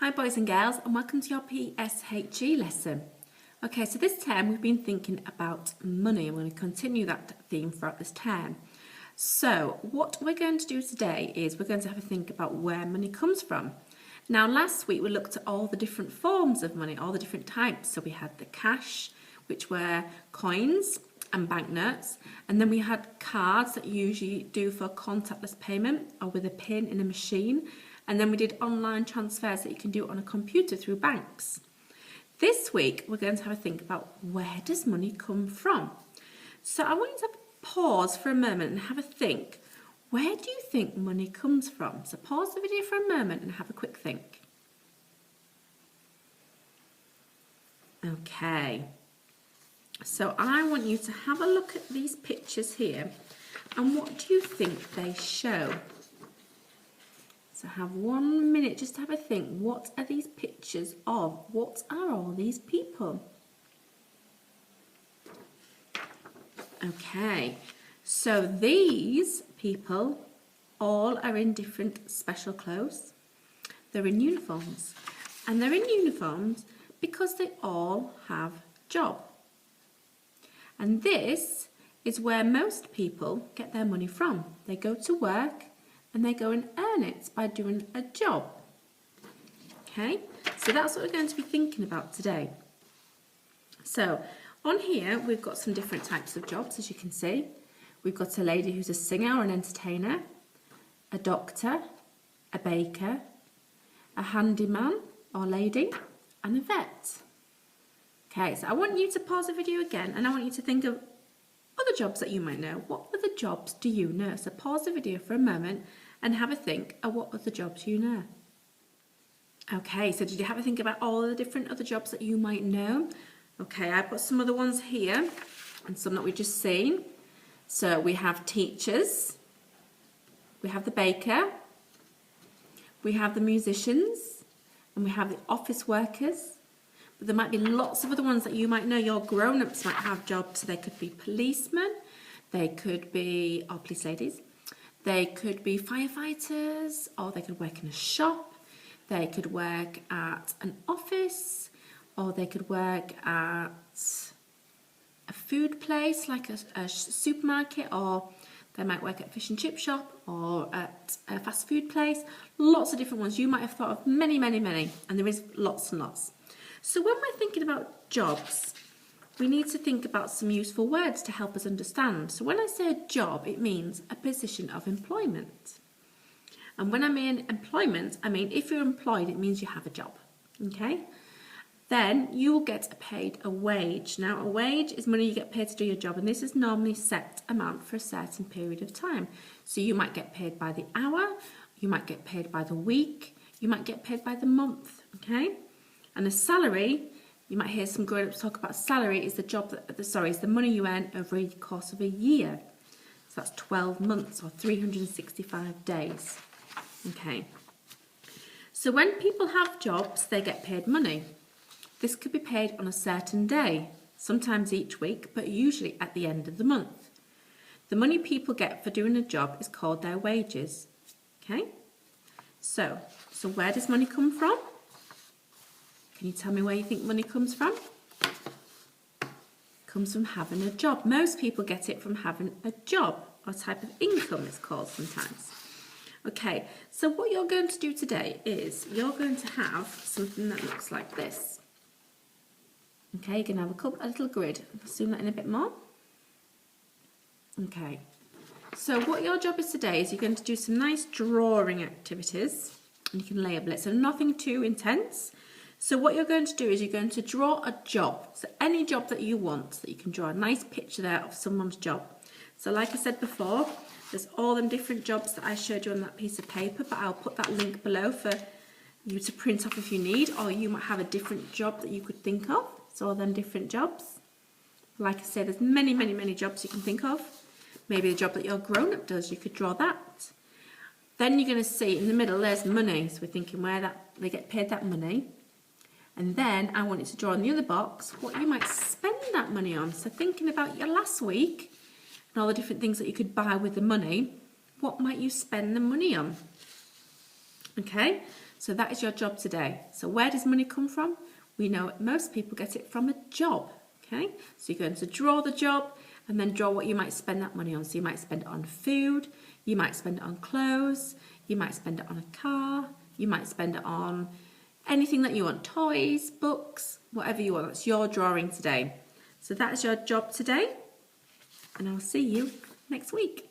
Hi boys and girls, and welcome to your PSHE lesson. Okay, so this term we've been thinking about money. I'm going to continue that theme throughout this term. So what we're going to do today is we're going to have a think about where money comes from. Now last week we looked at all the different forms of money, all the different types. So we had the cash, which were coins and banknotes, and then we had cards that you usually do for contactless payment or with a pin in a machine. And then we did online transfers that you can do on a computer through banks. This week, we're going to have a think about where does money come from? So I want you to pause for a moment and have a think. Where do you think money comes from? So pause the video for a moment and have a quick think. Okay. So I want you to have a look at these pictures here. And what do you think they show? So have 1 minute just to have a think. What are these pictures of? What are all these people? Okay, so these people all are in different special clothes. They're in uniforms. And they're in uniforms because they all have a job. And this is where most people get their money from. They go to work and they go and earn it by doing a job. Okay, so that's what we're going to be thinking about today. So on here we've got some different types of jobs, as you can see. We've got a lady who's a singer or an entertainer, a doctor, a baker, a handyman or lady, and a vet. Okay, so I want you to pause the video again and I want you to think of other jobs that you might know. What other jobs do you know? So pause the video for a moment and have a think of what other jobs you know. Okay, so did you have a think about all the different other jobs that you might know? Okay, I've got some other ones here and some that we've just seen. So we have teachers, we have the baker, we have the musicians, and we have the office workers. But there might be lots of other ones that you might know. Your grown-ups might have jobs. They could be policemen, they could be, or police ladies, they could be firefighters, or they could work in a shop, they could work at an office, or they could work at a food place like a supermarket, or they might work at a fish and chip shop or at a fast food place. Lots of different ones. You might have thought of many, many, many, and there is lots and lots. So when we're thinking about jobs, we need to think about some useful words to help us understand. So when I say a job, it means a position of employment. And when I mean employment, I mean if you're employed, it means you have a job. Okay? Then you will get paid a wage. Now, a wage is money you get paid to do your job, and this is normally a set amount for a certain period of time. So you might get paid by the hour, you might get paid by the week, you might get paid by the month. Okay? And a salary, you might hear some grown-ups talk about salary, is is the money you earn over the course of a year. So that's 12 months or 365 days. Okay. So when people have jobs, they get paid money. This could be paid on a certain day, sometimes each week, but usually at the end of the month. The money people get for doing a job is called their wages. Okay? So where does money come from? Can you tell me where you think money comes from? It comes from having a job. Most people get it from having a job, or type of income it's called sometimes. Okay, so what you're going to do today is you're going to have something that looks like this. Okay, you're going to have a little grid. I'll zoom that in a bit more. Okay, so what your job is today is you're going to do some nice drawing activities, and you can label it, so nothing too intense. So what you're going to do is you're going to draw a job. So any job that you want, that you can draw a nice picture there of someone's job. So like I said before, there's all them different jobs that I showed you on that piece of paper, but I'll put that link below for you to print off if you need, or you might have a different job that you could think of. So all them different jobs. Like I said, there's many, many, many jobs you can think of. Maybe the job that your grown-up does, you could draw that. Then you're going to see in the middle, there's money. So we're thinking where they get paid that money. And then I want you to draw in the other box what you might spend that money on. So thinking about your last week and all the different things that you could buy with the money, what might you spend the money on? Okay, So that is your job today. So where does money come from? We know most people get it from a job, okay? So you're going to draw the job and then draw what you might spend that money on. So you might spend it on food, you might spend it on clothes, you might spend it on a car, you might spend it on anything that you want, toys, books, whatever you want. That's your drawing today. So that is your job today, and I'll see you next week.